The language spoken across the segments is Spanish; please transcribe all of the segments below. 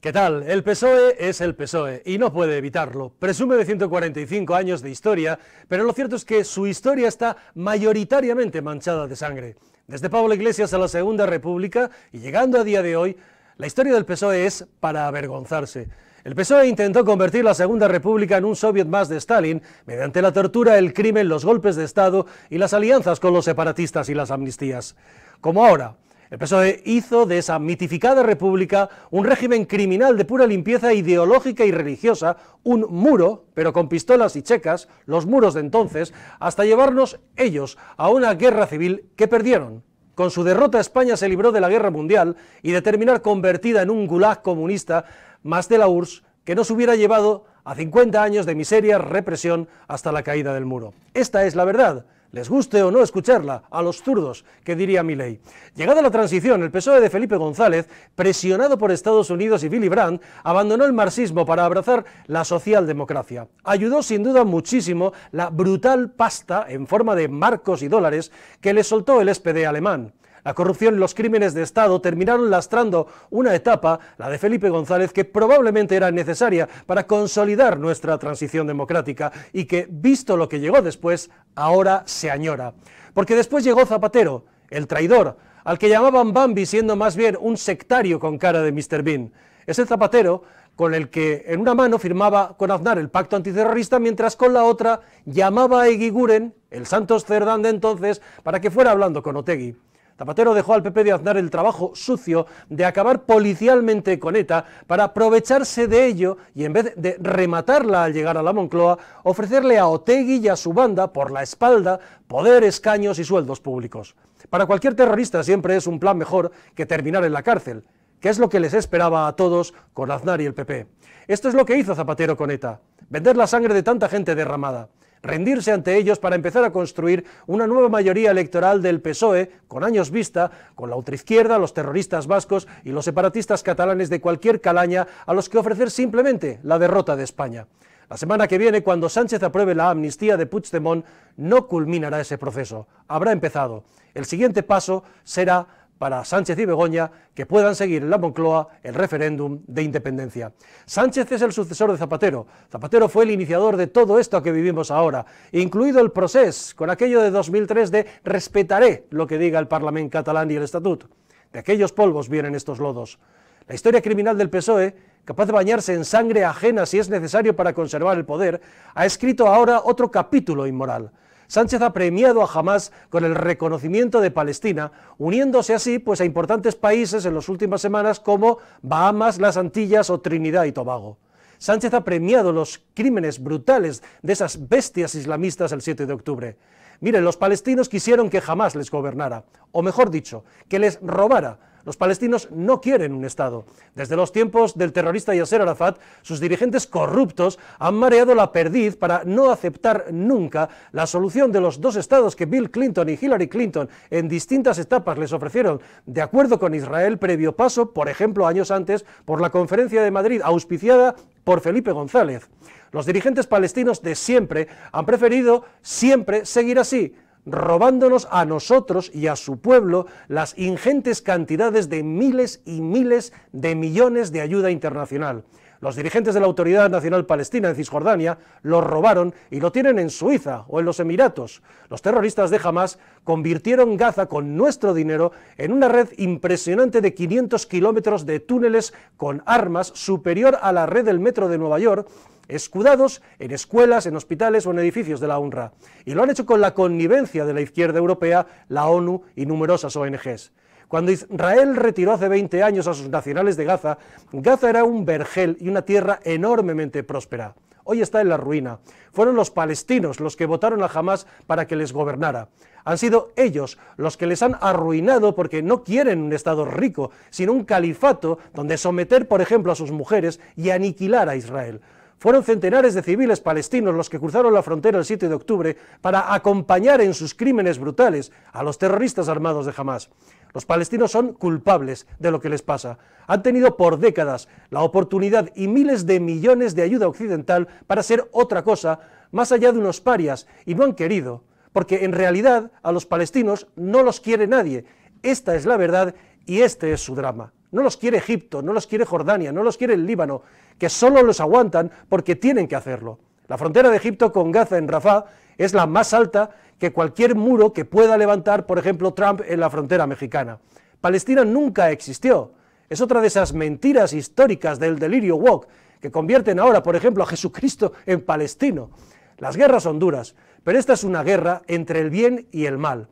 ¿Qué tal? El PSOE es el PSOE y no puede evitarlo. Presume de 145 años de historia, pero lo cierto es que su historia está mayoritariamente manchada de sangre. Desde Pablo Iglesias a la Segunda República y llegando a día de hoy, la historia del PSOE es para avergonzarse. El PSOE intentó convertir la Segunda República en un soviet más de Stalin mediante la tortura, el crimen, los golpes de Estado y las alianzas con los separatistas y las amnistías. Como ahora, el PSOE hizo de esa mitificada república un régimen criminal de pura limpieza ideológica y religiosa, un muro, pero con pistolas y checas, los muros de entonces, hasta llevarnos ellos a una guerra civil que perdieron. Con su derrota España se libró de la guerra mundial y de terminar convertida en un gulag comunista más de la URSS que nos hubiera llevado a 50 años de miseria, represión hasta la caída del muro. Esta es la verdad. Les guste o no escucharla, a los zurdos, que diría Milei. Llegada la transición, el PSOE de Felipe González, presionado por Estados Unidos y Willy Brandt, abandonó el marxismo para abrazar la socialdemocracia. Ayudó sin duda muchísimo la brutal pasta en forma de marcos y dólares que le soltó el SPD alemán. La corrupción y los crímenes de Estado terminaron lastrando una etapa, la de Felipe González, que probablemente era necesaria para consolidar nuestra transición democrática y que, visto lo que llegó después, ahora se añora. Porque después llegó Zapatero, el traidor, al que llamaban Bambi siendo más bien un sectario con cara de Mr. Bean. Ese Zapatero con el que en una mano firmaba con Aznar el pacto antiterrorista, mientras con la otra llamaba a Eguiguren, el Santos Cerdán de entonces, para que fuera hablando con Otegi. Zapatero dejó al PP de Aznar el trabajo sucio de acabar policialmente con ETA para aprovecharse de ello y en vez de rematarla al llegar a la Moncloa, ofrecerle a Otegi y a su banda por la espalda poder, escaños y sueldos públicos. Para cualquier terrorista siempre es un plan mejor que terminar en la cárcel, que es lo que les esperaba a todos con Aznar y el PP. Esto es lo que hizo Zapatero con ETA, vender la sangre de tanta gente derramada, rendirse ante ellos para empezar a construir una nueva mayoría electoral del PSOE con años vista, con la ultraizquierda, los terroristas vascos y los separatistas catalanes de cualquier calaña a los que ofrecer simplemente la derrota de España. La semana que viene, cuando Sánchez apruebe la amnistía de Puigdemont, no culminará ese proceso, habrá empezado. El siguiente paso será para Sánchez y Begoña que puedan seguir en la Moncloa el referéndum de independencia. Sánchez es el sucesor de Zapatero. Zapatero fue el iniciador de todo esto que vivimos ahora, incluido el procés, con aquello de 2003 de respetaré lo que diga el Parlament catalán y el Estatut. De aquellos polvos vienen estos lodos. La historia criminal del PSOE, capaz de bañarse en sangre ajena si es necesario para conservar el poder, ha escrito ahora otro capítulo inmoral. Sánchez ha premiado a Hamás con el reconocimiento de Palestina, uniéndose así pues a importantes países en las últimas semanas como Bahamas, las Antillas o Trinidad y Tobago. Sánchez ha premiado los crímenes brutales de esas bestias islamistas el 7 de octubre. Miren, los palestinos quisieron que Hamás les gobernara, o mejor dicho, que les robara. Los palestinos no quieren un Estado. Desde los tiempos del terrorista Yasser Arafat, sus dirigentes corruptos han mareado la perdiz para no aceptar nunca la solución de los dos Estados que Bill Clinton y Hillary Clinton en distintas etapas les ofrecieron de acuerdo con Israel, previo paso, por ejemplo, años antes, por la Conferencia de Madrid, auspiciada por Felipe González. Los dirigentes palestinos de siempre han preferido siempre seguir así, robándonos a nosotros y a su pueblo las ingentes cantidades de miles y miles de millones de ayuda internacional. Los dirigentes de la Autoridad Nacional Palestina en Cisjordania lo robaron y lo tienen en Suiza o en los Emiratos. Los terroristas de Hamás convirtieron Gaza con nuestro dinero en una red impresionante de 500 kilómetros de túneles con armas superior a la red del metro de Nueva York, escudados en escuelas, en hospitales o en edificios de la UNRWA. Y lo han hecho con la connivencia de la izquierda europea, la ONU y numerosas ONGs. Cuando Israel retiró hace 20 años a sus nacionales de Gaza, Gaza era un vergel y una tierra enormemente próspera. Hoy está en la ruina. Fueron los palestinos los que votaron a Hamás para que les gobernara. Han sido ellos los que les han arruinado porque no quieren un Estado rico, sino un califato donde someter, por ejemplo, a sus mujeres y aniquilar a Israel. Fueron centenares de civiles palestinos los que cruzaron la frontera el 7 de octubre para acompañar en sus crímenes brutales a los terroristas armados de Hamás. Los palestinos son culpables de lo que les pasa. Han tenido por décadas la oportunidad y miles de millones de ayuda occidental para ser otra cosa, más allá de unos parias, y no han querido, porque en realidad a los palestinos no los quiere nadie. Esta es la verdad y este es su drama. no los quiere Egipto, no los quiere Jordania, no los quiere el Líbano, que solo los aguantan porque tienen que hacerlo. La frontera de Egipto con Gaza en Rafah es la más alta que cualquier muro que pueda levantar, por ejemplo, Trump en la frontera mexicana. Palestina nunca existió. Es otra de esas mentiras históricas del delirio woke que convierten ahora, por ejemplo, a Jesucristo en palestino. Las guerras son duras, pero esta es una guerra entre el bien y el mal.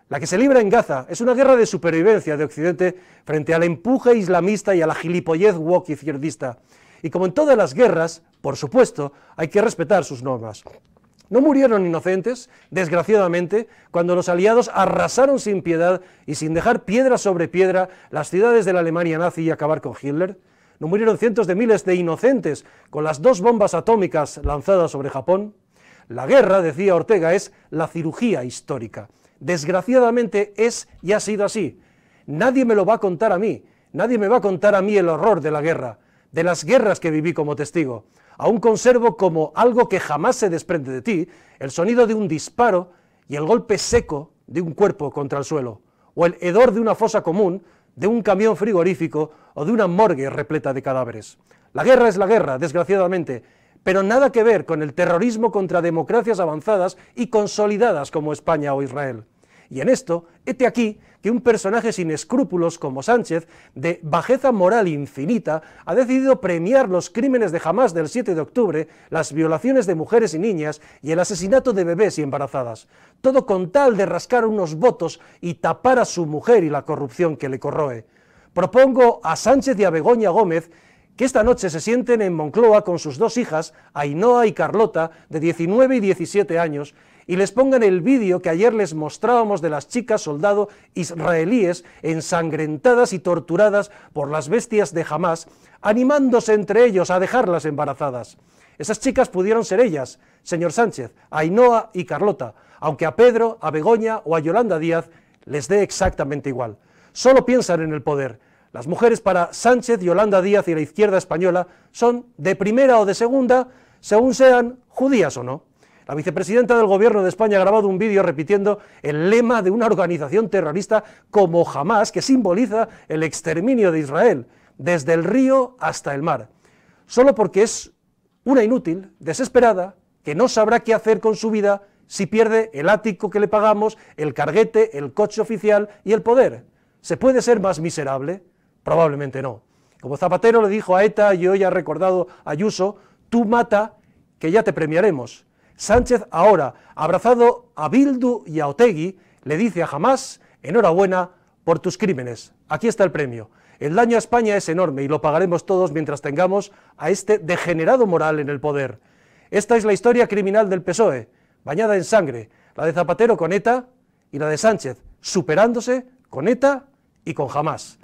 La que se libra en Gaza es una guerra de supervivencia de Occidente frente al empuje islamista y a la gilipollez woke izquierdista. Y como en todas las guerras, por supuesto, hay que respetar sus normas. No murieron inocentes, desgraciadamente, cuando los aliados arrasaron sin piedad y sin dejar piedra sobre piedra las ciudades de la Alemania nazi y acabar con Hitler. No murieron cientos de miles de inocentes con las 2 bombas atómicas lanzadas sobre Japón. La guerra, decía Ortega, es la cirugía histórica. Desgraciadamente es y ha sido así. Nadie me lo va a contar a mí, nadie me va a contar a mí el horror de la guerra, de las guerras que viví como testigo. Aún conservo como algo que jamás se desprende de ti, el sonido de un disparo y el golpe seco de un cuerpo contra el suelo, o el hedor de una fosa común, de un camión frigorífico o de una morgue repleta de cadáveres. La guerra es la guerra, desgraciadamente, pero nada que ver con el terrorismo contra democracias avanzadas y consolidadas como España o Israel. Y en esto, hete aquí que un personaje sin escrúpulos como Sánchez, de bajeza moral infinita, ha decidido premiar los crímenes de Hamás del 7 de octubre, las violaciones de mujeres y niñas y el asesinato de bebés y embarazadas. Todo con tal de rascar unos votos y tapar a su mujer y la corrupción que le corroe. Propongo a Sánchez y a Begoña Gómez que esta noche se sienten en Moncloa con sus 2 hijas, Ainhoa y Carlota, de 19 y 17 años, y les pongan el vídeo que ayer les mostrábamos de las chicas soldado israelíes ensangrentadas y torturadas por las bestias de Hamás, animándose entre ellos a dejarlas embarazadas. Esas chicas pudieron ser ellas, señor Sánchez, Ainhoa y Carlota, aunque a Pedro, a Begoña o a Yolanda Díaz les dé exactamente igual. Solo piensan en el poder. Las mujeres para Sánchez, Yolanda Díaz y la izquierda española son de primera o de segunda, según sean judías o no. La vicepresidenta del Gobierno de España ha grabado un vídeo repitiendo el lema de una organización terrorista como Hamás, que simboliza el exterminio de Israel, desde el río hasta el mar, solo porque es una inútil, desesperada, que no sabrá qué hacer con su vida si pierde el ático que le pagamos, el carguete, el coche oficial y el poder. ¿Se puede ser más miserable? Probablemente no. Como Zapatero le dijo a ETA y hoy ha recordado a Ayuso, tú mata, que ya te premiaremos. Sánchez ahora, abrazado a Bildu y a Otegi, le dice a Hamás, enhorabuena por tus crímenes, aquí está el premio. El daño a España es enorme y lo pagaremos todos mientras tengamos a este degenerado moral en el poder. Esta es la historia criminal del PSOE, bañada en sangre, la de Zapatero con ETA y la de Sánchez, superándose con ETA y con Hamás.